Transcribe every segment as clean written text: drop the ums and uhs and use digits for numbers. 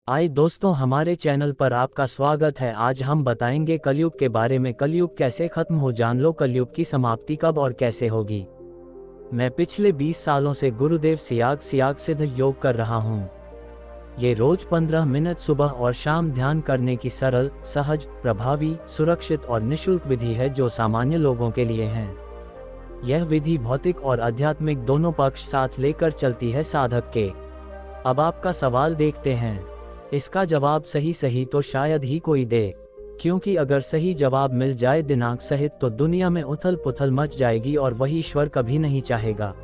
आइए दोस्तों, हमारे चैनल पर आपका स्वागत है। आज हम बताएंगे कलयुग के बारे में। कलयुग कैसे खत्म हो, जान लो कलयुग की समाप्ति कब और कैसे होगी। मैं पिछले 20 सालों से गुरुदेव सियाग सिद्ध योग कर रहा हूँ। ये रोज 15 मिनट सुबह और शाम ध्यान करने की सरल, सहज, प्रभावी, सुरक्षित और निःशुल्क विधि है जो सामान्य लोगों के लिए है। यह विधि भौतिक और आध्यात्मिक दोनों पक्ष साथ लेकर चलती है साधक के। अब आपका सवाल देखते हैं। इसका जवाब सही तो शायद ही कोई दे, क्योंकि अगर सही जवाब मिल जाए दिनांक सहित तो दुनिया में उथल पुथल मच जाएगी और वही ईश्वर कभी नहीं चाहेगा।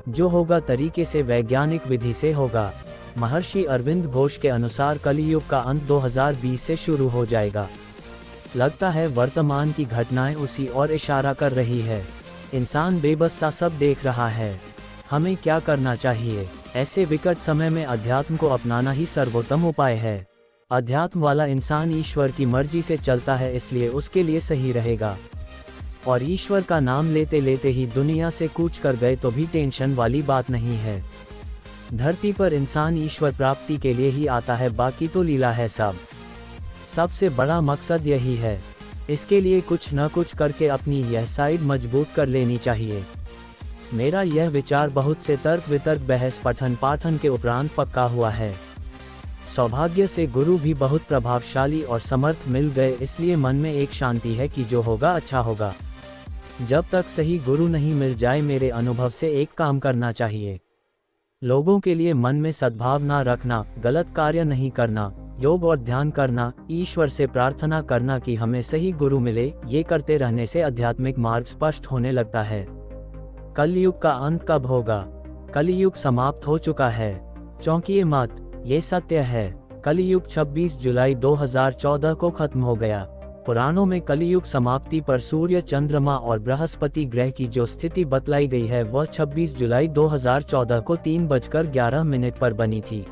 जो होगा तरीके से, वैज्ञानिक विधि से होगा। महर्षि अरविंद घोष के अनुसार कलियुग का अंत 2020 से शुरू हो जाएगा। लगता है वर्तमान की घटनाएं उसी ओर इशारा कर रही है। इंसान बेबस सा सब देख रहा है। हमें क्या करना चाहिए? ऐसे विकट समय में अध्यात्म को अपनाना ही सर्वोत्तम उपाय है। अध्यात्म वाला इंसान ईश्वर की मर्जी से चलता है, इसलिए उसके लिए सही रहेगा। और ईश्वर का नाम लेते लेते ही दुनिया से कूच कर गए तो भी टेंशन वाली बात नहीं है। धरती पर इंसान ईश्वर प्राप्ति के लिए ही आता है, बाकी तो लीला है सब। सबसे बड़ा मकसद यही है। इसके लिए कुछ न कुछ करके अपनी यह साइड मजबूत कर लेनी चाहिए। मेरा यह विचार बहुत से तर्क वितर्क, बहस, पठन पाठन के उपरांत पक्का हुआ है। सौभाग्य से गुरु भी बहुत प्रभावशाली और समर्थ मिल गए, इसलिए मन में एक शांति है कि जो होगा अच्छा होगा। जब तक सही गुरु नहीं मिल जाए, मेरे अनुभव से एक काम करना चाहिए। लोगों के लिए मन में सद्भावना रखना, गलत कार्य नहीं करना, योग और ध्यान करना, ईश्वर से प्रार्थना करना कि हमें सही गुरु मिले। ये करते रहने से आध्यात्मिक मार्ग स्पष्ट होने लगता है। कलयुग का अंत कब होगा? कलियुग समाप्त हो चुका है, चौंकिए मत, ये सत्य है। कलियुग 26 जुलाई 2014 को खत्म हो गया। पुराणों में कलियुग समाप्ति पर सूर्य, चंद्रमा और बृहस्पति ग्रह की जो स्थिति बतलाई गई है वह 26 जुलाई 2014 को 3:11 पर बनी थी।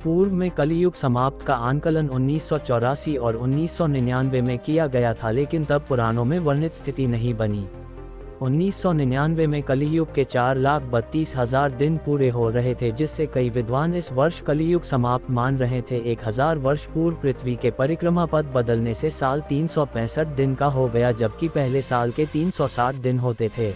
पूर्व में कलियुग समाप्त का आंकलन 1984 और 1999 में किया गया था, लेकिन तब पुराणों में वर्णित स्थिति नहीं बनी। 1999 में कलियुग के 4,32,000 दिन पूरे हो रहे थे, जिससे कई विद्वान इस वर्ष कलियुग समाप्त मान रहे थे। 1000 वर्ष पूर्व पृथ्वी के परिक्रमा पथ बदलने से साल 365 दिन का हो गया, जबकि पहले साल के 360 दिन होते थे।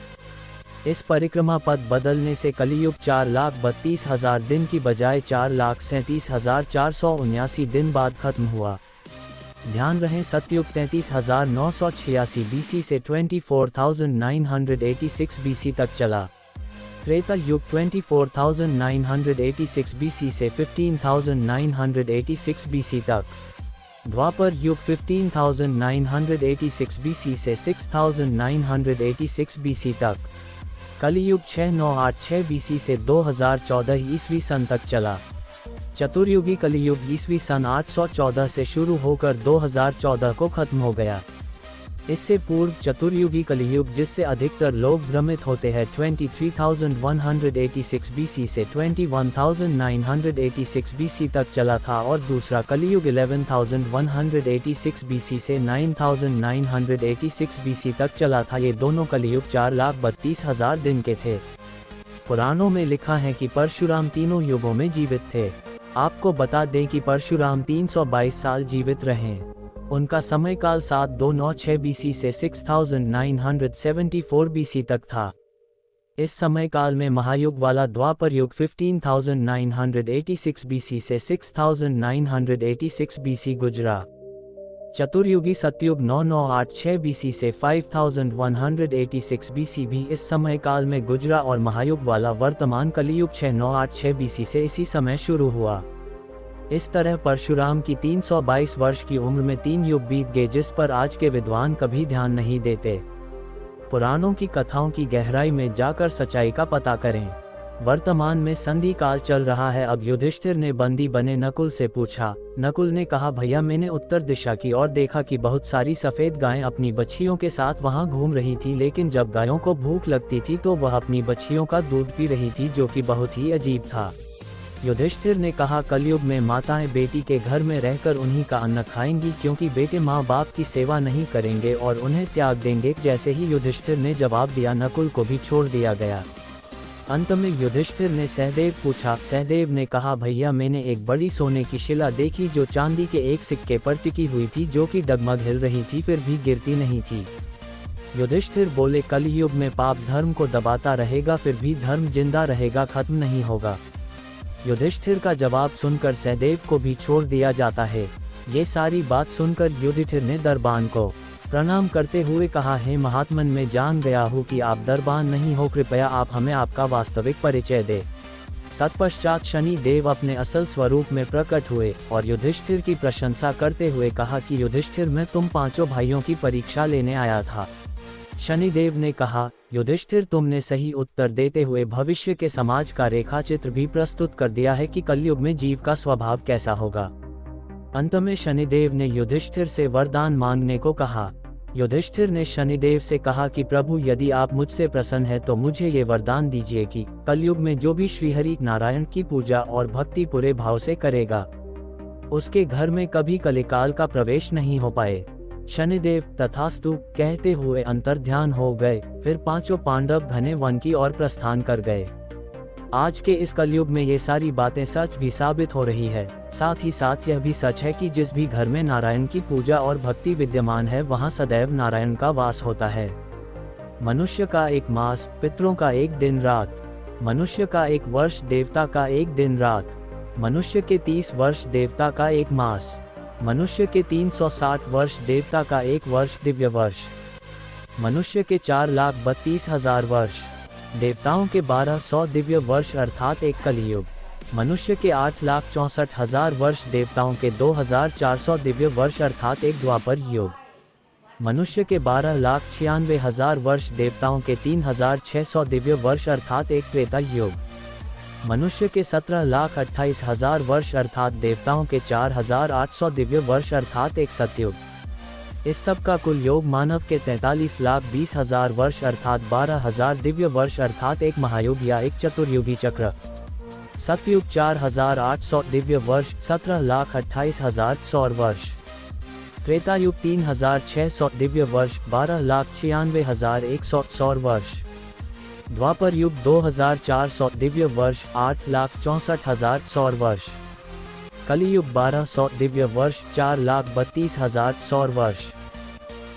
इस परिक्रमा पथ बदलने से कलियुग 4,32,000 दिन की बजाय 4,37,479 दिन बाद खत्म हुआ। ध्यान रहे, सतयुग 33,986 BC से 24,986 BC तक चला। त्रेता युग 24,986 BC से 15,986 BC तक। द्वापर युग 15,986 BC से 6,986 BC तक। कलियुग 6986 BC से 2014 ईस्वी सन तक चला। चतुर्युगी कलियुग ईस्वी सन 814 से शुरू होकर 2014 को खत्म हो गया। इससे पूर्व चतुर्युगी कलियुग, जिससे अधिकतर लोग भ्रमित होते हैं, 23,186 BC से 21,986 BC तक चला था, और दूसरा कलियुग 11,186 BC से 9,986 BC तक चला था। ये दोनों कलियुग 4,32,000 दिन के थे। पुराणों में लिखा है कि परशुराम तीनों युगों में जीवित थे। आपको बता दें कि परशुराम 322 साल जीवित रहे। उनका समयकाल 7296 BC से 6974 BC तक था। इस समयकाल में महायुग वाला द्वापर युग 15,986 BC से 6,986 BC गुजरा। चतुर्युगी सतयुग 9986 BC से 5,186 BC भी इस समय काल में गुजरा, और महायुग वाला वर्तमान कलियुग 6986 BC से इसी समय शुरू हुआ। इस तरह परशुराम की 322 वर्ष की उम्र में 3 युग बीत गए, जिस पर आज के विद्वान कभी ध्यान नहीं देते। पुराणों की कथाओं की गहराई में जाकर सच्चाई का पता करें। वर्तमान में संधि काल चल रहा है। अब युधिष्ठिर ने बंदी बने नकुल से पूछा। नकुल ने कहा, भैया मैंने उत्तर दिशा की ओर देखा कि बहुत सारी सफेद गायें अपनी बच्चियों के साथ वहां घूम रही थी, लेकिन जब गायों को भूख लगती थी तो वह अपनी बच्चियों का दूध पी रही थी, जो कि बहुत ही अजीब था। युधिष्ठिर ने कहा, कलयुग में माताएं बेटी के घर में रहकर उन्हीं का अन्न खाएंगी, क्योंकि बेटे माँ बाप की सेवा नहीं करेंगे और उन्हें त्याग देंगे। जैसे ही युधिष्ठिर ने जवाब दिया, नकुल को भी छोड़ दिया गया। अंत में युधिष्ठिर ने सहदेव पूछा। सहदेव ने कहा, भैया मैंने एक बड़ी सोने की शिला देखी जो चांदी के एक सिक्के पर टिकी हुई थी, जो कि डगमग हिल रही थी फिर भी गिरती नहीं थी। युधिष्ठिर बोले, कलयुग में पाप धर्म को दबाता रहेगा फिर भी धर्म जिंदा रहेगा, खत्म नहीं होगा। युधिष्ठिर का जवाब सुनकर सहदेव को भी छोड़ दिया जाता है। ये सारी बात सुनकर युधिष्ठिर ने दरबान को प्रणाम करते हुए कहा, हे महात्मन, मैं जान गया हूँ कि आप दरबान नहीं हो, कृपया आप हमें आपका वास्तविक परिचय दें। तत्पश्चात शनि देव अपने असल स्वरूप में प्रकट हुए और युधिष्ठिर की प्रशंसा करते हुए कहा कि युधिष्ठिर, मैं तुम पांचों भाइयों की परीक्षा लेने आया था। शनिदेव ने कहा, युधिष्ठिर, तुमने सही उत्तर देते हुए भविष्य के समाज का रेखाचित्र भी प्रस्तुत कर दिया है कि कलयुग में जीव का स्वभाव कैसा होगा। अंत में शनिदेव ने युधिष्ठिर से वरदान मांगने को कहा। युधिष्ठिर ने शनिदेव से कहा कि प्रभु, यदि आप मुझसे प्रसन्न हैं तो मुझे ये वरदान दीजिए कि कलयुग में जो भी श्रीहरि नारायण की पूजा और भक्ति पूरे भाव से करेगा, उसके घर में कभी कलिकाल का प्रवेश नहीं हो पाए। शनिदेव तथास्तु कहते हुए अंतर्ध्यान हो गए। फिर पांचों पांडव घने वन की ओर प्रस्थान कर गए। आज के इस कलयुग में ये सारी बातें सच भी साबित हो रही है। साथ ही साथ यह भी सच है कि जिस भी घर में नारायण की पूजा और भक्ति विद्यमान है, वहां सदैव नारायण का वास होता है। मनुष्य का एक मास, पितरों का एक दिन रात, मनुष्य का एक वर्ष, देवता का एक दिन रात, मनुष्य के 30 वर्ष, देवता का एक मास, मनुष्य के 360 वर्ष, देवता का एक वर्ष दिव्य वर्ष, मनुष्य के 4,32,000 वर्ष, देवताओं के 1200 दिव्य वर्ष अर्थात एक कलियुग, मनुष्य के 8,64,000 वर्ष, देवताओं के 2,400 दिव्य वर्ष अर्थात एक द्वापर युग, मनुष्य के 12,96,000 वर्ष, देवताओं के 3,600 दिव्य वर्ष अर्थात एक त्रेता युग, मनुष्य के 17,28,000 वर्ष अर्थात देवताओं के 4,800 दिव्य वर्ष अर्थात एक सतयुग। इस सब का कुल योग मानव के 43,20,000 वर्ष अर्थात 12,000 दिव्य वर्ष अर्थात एक महायुग या एक चतुर्युगी चक्र। सतयुग 4,800 दिव्य वर्ष, 17,28,000 सौर वर्ष। त्रेतायुग 3,600 दिव्य वर्ष, 12,96,100 सौर वर्ष। द्वापर युग 2,400 दिव्य वर्ष, 8,64,000 सौर वर्ष। कलियुग 1,200 दिव्य वर्ष, 4,32,000 सौर वर्ष।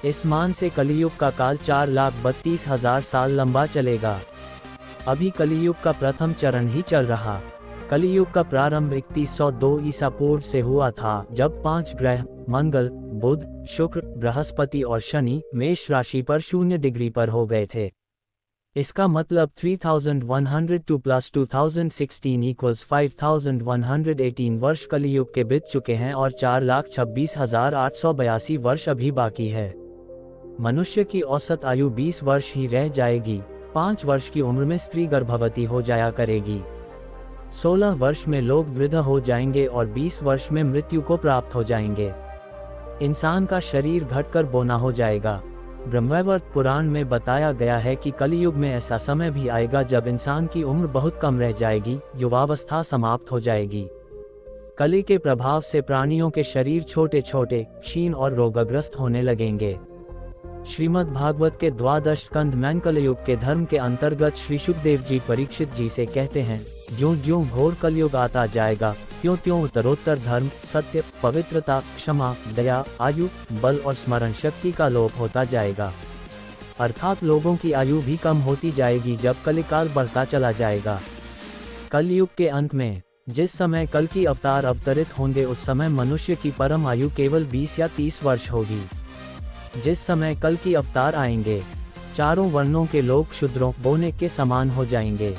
इस मान से कलियुग का काल 4,32,000 साल लंबा चलेगा। अभी कलियुग का प्रथम चरण ही चल रहा। कलियुग का प्रारंभ 3102 ईसा पूर्व से हुआ था, जब 5 ग्रह मंगल, बुध, शुक्र, बृहस्पति और शनि मेष राशि पर 0 डिग्री पर हो गए थे। इसका मतलब 3102 + 2016 = 5118 वर्ष कलियुग के बीत चुके हैं और 4,26,882 वर्ष अभी बाकी है। मनुष्य की औसत आयु 20 वर्ष ही रह जाएगी। 5 वर्ष की उम्र में स्त्री गर्भवती हो जाया करेगी। 16 वर्ष में लोग वृद्ध हो जाएंगे और 20 वर्ष में मृत्यु को प्राप्त हो जाएंगे। इंसान का शरीर घटकर बौना हो जाएगा। ब्रह्मवैवर्त पुराण में बताया गया है कि कलियुग में ऐसा समय भी आएगा जब इंसान की उम्र बहुत कम रह जाएगी, युवावस्था समाप्त हो जाएगी। कली के प्रभाव से प्राणियों के शरीर छोटे छोटे, क्षीण और रोगग्रस्त होने लगेंगे। श्रीमद् भागवत के 12 स्कंद में कलयुग के धर्म के अंतर्गत श्री सुखदेव जी परीक्षित जी से कहते हैं, ज्यों ज्यों घोर कलयुग आता जाएगा, त्यों त्यों उत्तरोत्तर धर्म, सत्य, पवित्रता, क्षमा, दया, आयु, बल और स्मरण शक्ति का लोप होता जाएगा। अर्थात लोगों की आयु भी कम होती जाएगी जब कलिकाल बढ़ता चला जाएगा। कलयुग के अंत में जिस समय कल की अवतार अवतरित होंगे, उस समय मनुष्य की परम आयु केवल 20 या 30 वर्ष होगी। जिस समय कल की अवतार आएंगे, चारों वर्णों के लोग शूद्रों बोने के समान हो जाएंगे।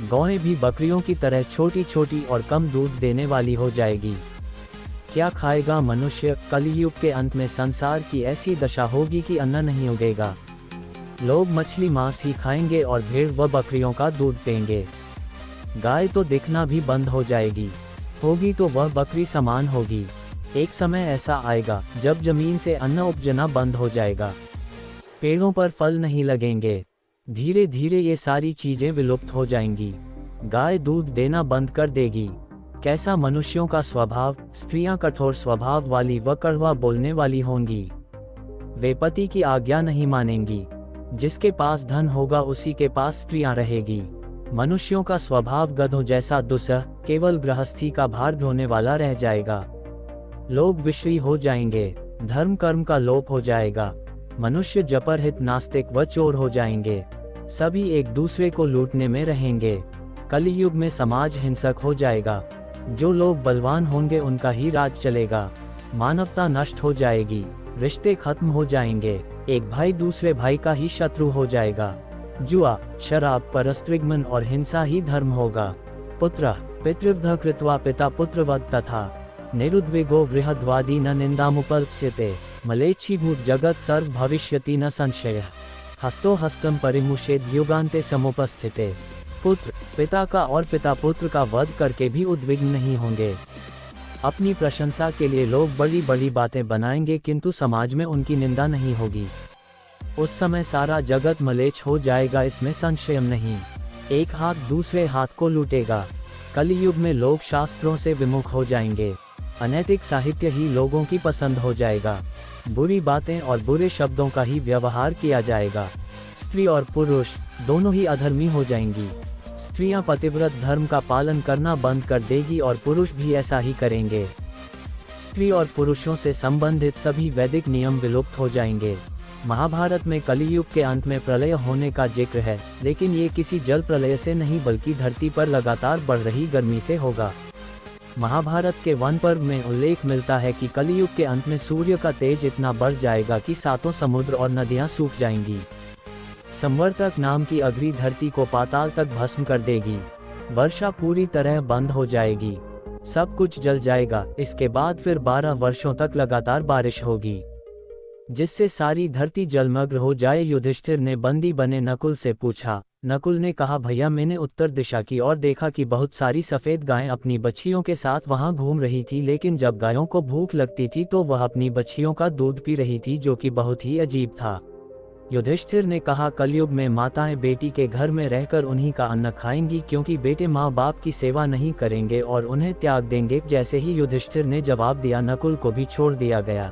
गौएं भी बकरियों की तरह छोटी छोटी और कम दूध देने वाली हो जाएगी। क्या खाएगा मनुष्य? कलयुग के अंत में संसार की ऐसी दशा होगी कि अन्न नहीं उगेगा। लोग मछली मांस ही खाएंगे और भेड़ व बकरियों का दूध देंगे। गाय तो दिखना भी बंद हो जाएगी, होगी तो वह बकरी समान होगी। एक समय ऐसा आएगा जब जमीन से अन्न उपजना बंद हो जाएगा, पेड़ों पर फल नहीं लगेंगे। धीरे धीरे ये सारी चीजें विलुप्त हो जाएंगी। गाय दूध देना बंद कर देगी। कैसा मनुष्यों का स्वभाव? स्त्रियां कठोर स्वभाव वाली व कड़वा बोलने वाली होंगी। वे पति की आज्ञा नहीं मानेंगी। जिसके पास धन होगा उसी के पास स्त्रियां रहेगी। मनुष्यों का स्वभाव गधों जैसा दुस्सह, केवल गृहस्थी का भार ढोने वाला रह जाएगा। लोग विषयी हो जाएंगे, धर्म कर्म का लोप हो जाएगा, मनुष्य जपरहित नास्तिक व चोर हो जाएंगे, सभी एक दूसरे को लूटने में रहेंगे। कलियुग में समाज हिंसक हो जाएगा, जो लोग बलवान होंगे उनका ही राज चलेगा, मानवता नष्ट हो जाएगी, रिश्ते खत्म हो जाएंगे, एक भाई दूसरे भाई का ही शत्रु हो जाएगा, जुआ, शराब, परस्त्रीगमन और हिंसा ही धर्म होगा। पुत्र पितृवध कृत्वा पिता पुत्रवध तथा निरुद्वेगो बृहद्वादी न निंदामुपल्प्स्यते मलेच्छीभूत जगत सर्व भविष्यति न संशय हस्तो हस्तम परिमुषेद युगान्ते समुपस्थिते। पुत्र पिता का और पिता पुत्र का वध करके भी उद्विग्न नहीं होंगे। अपनी प्रशंसा के लिए लोग बड़ी बड़ी बातें बनाएंगे किंतु समाज में उनकी निंदा नहीं होगी। उस समय सारा जगत मलेच्छ हो जाएगा, इसमें संशय नहीं। एक हाथ दूसरे हाथ को लूटेगा। कलियुग में लोग शास्त्रों से विमुख हो जाएंगे, अनैतिक साहित्य ही लोगों की पसंद हो जाएगा, बुरी बातें और बुरे शब्दों का ही व्यवहार किया जाएगा। स्त्री और पुरुष दोनों ही अधर्मी हो जाएंगी। स्त्रियां पतिव्रत धर्म का पालन करना बंद कर देगी और पुरुष भी ऐसा ही करेंगे। स्त्री और पुरुषों से संबंधित सभी वैदिक नियम विलुप्त हो जाएंगे। महाभारत में कलियुग के अंत में प्रलय होने का जिक्र है, लेकिन ये किसी जल प्रलय से नहीं बल्कि धरती पर लगातार बढ़ रही गर्मी से होगा। महाभारत के वन पर्व में उल्लेख मिलता है कि कलियुग के अंत में सूर्य का तेज इतना बढ़ जाएगा कि सातों समुद्र और नदियां सूख जाएंगी। संवर्तक नाम की अग्नि धरती को पाताल तक भस्म कर देगी। वर्षा पूरी तरह बंद हो जाएगी, सब कुछ जल जाएगा। इसके बाद फिर 12 वर्षों तक लगातार बारिश होगी, जिससे सारी धरती जलमग्न हो जाए। युधिष्ठिर ने बंदी बने नकुल से पूछा। नकुल ने कहा, भैया मैंने उत्तर दिशा की ओर देखा कि बहुत सारी सफ़ेद गायें अपनी बच्चियों के साथ वहां घूम रही थी, लेकिन जब गायों को भूख लगती थी तो वह अपनी बच्चियों का दूध पी रही थी, जो कि बहुत ही अजीब था। युधिष्ठिर ने कहा, कलयुग में माताएं बेटी के घर में रहकर उन्हीं का अन्न खाएंगी, क्योंकि बेटे माँ बाप की सेवा नहीं करेंगे और उन्हें त्याग देंगे। जैसे ही युधिष्ठिर ने जवाब दिया, नकुल को भी छोड़ दिया गया।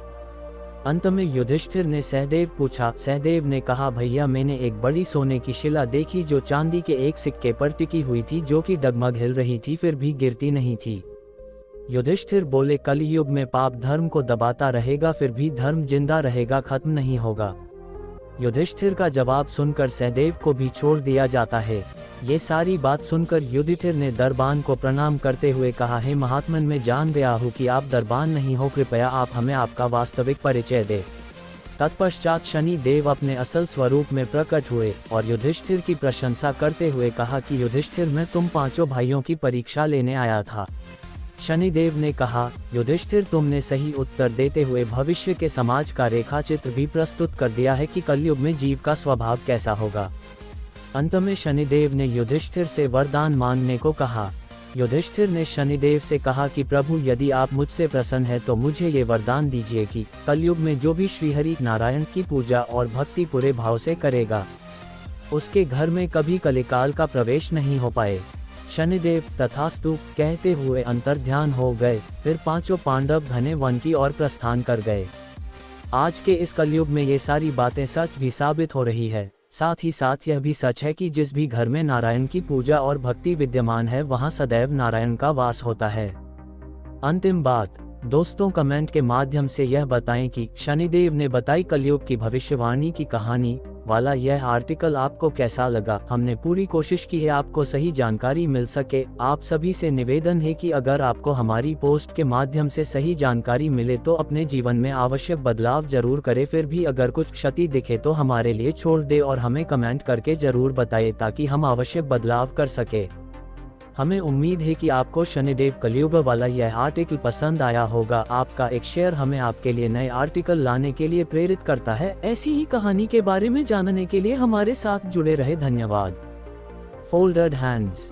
अंत में युधिष्ठिर ने सहदेव पूछा। सहदेव ने कहा, भैया मैंने एक बड़ी सोने की शिला देखी जो चांदी के एक सिक्के पर टिकी हुई थी, जो कि डगमग हिल रही थी फिर भी गिरती नहीं थी। युधिष्ठिर बोले, कलियुग में पाप धर्म को दबाता रहेगा, फिर भी धर्म जिंदा रहेगा, खत्म नहीं होगा। युधिष्ठिर का जवाब सुनकर सहदेव को भी छोड़ दिया जाता है। ये सारी बात सुनकर युधिष्ठिर ने दरबान को प्रणाम करते हुए कहा, हे महात्मन, मैं जान गया हूँ कि आप दरबान नहीं हो, कृपया आप हमें आपका वास्तविक परिचय दे। तत्पश्चात शनि देव अपने असल स्वरूप में प्रकट हुए और युधिष्ठिर की प्रशंसा करते हुए कहा कि युधिष्ठिर, मैं तुम पांचों भाइयों की परीक्षा लेने आया था। शनिदेव ने कहा, युधिष्ठिर, तुमने सही उत्तर देते हुए भविष्य के समाज का रेखाचित्र भी प्रस्तुत कर दिया है कि कलयुग में जीव का स्वभाव कैसा होगा। अंत में शनिदेव ने युधिष्ठिर से वरदान मांगने को कहा। युधिष्ठिर ने शनिदेव से कहा कि प्रभु, यदि आप मुझसे प्रसन्न हैं तो मुझे ये वरदान दीजिए कि कलयुग में जो भी श्रीहरि नारायण की पूजा और भक्ति पूरे भाव से करेगा, उसके घर में कभी कलिकाल का प्रवेश नहीं हो पाए। शनिदेव तथास्तु कहते हुए अंतर्ध्यान हो गए। फिर पांचों पांडव घने वन की ओर प्रस्थान कर गए। आज के इस कलयुग में ये सारी बातें सच भी साबित हो रही है। साथ ही साथ यह भी सच है कि जिस भी घर में नारायण की पूजा और भक्ति विद्यमान है, वहां सदैव नारायण का वास होता है। अंतिम बात, दोस्तों कमेंट के माध्यम से यह बताएं कि शनिदेव ने बताई कलयुग की भविष्यवाणी की कहानी वाला यह आर्टिकल आपको कैसा लगा। हमने पूरी कोशिश की है आपको सही जानकारी मिल सके। आप सभी से निवेदन है कि अगर आपको हमारी पोस्ट के माध्यम से सही जानकारी मिले तो अपने जीवन में आवश्यक बदलाव जरूर करें। फिर भी अगर कुछ क्षति दिखे तो हमारे लिए छोड़ दे और हमें कमेंट करके जरूर बताएं, ताकि हम आवश्यक बदलाव कर सके। हमें उम्मीद है कि आपको शनिदेव कलयुग वाला यह आर्टिकल पसंद आया होगा। आपका एक शेयर हमें आपके लिए नए आर्टिकल लाने के लिए प्रेरित करता है। ऐसी ही कहानी के बारे में जानने के लिए हमारे साथ जुड़े रहे। धन्यवाद। Folded hands.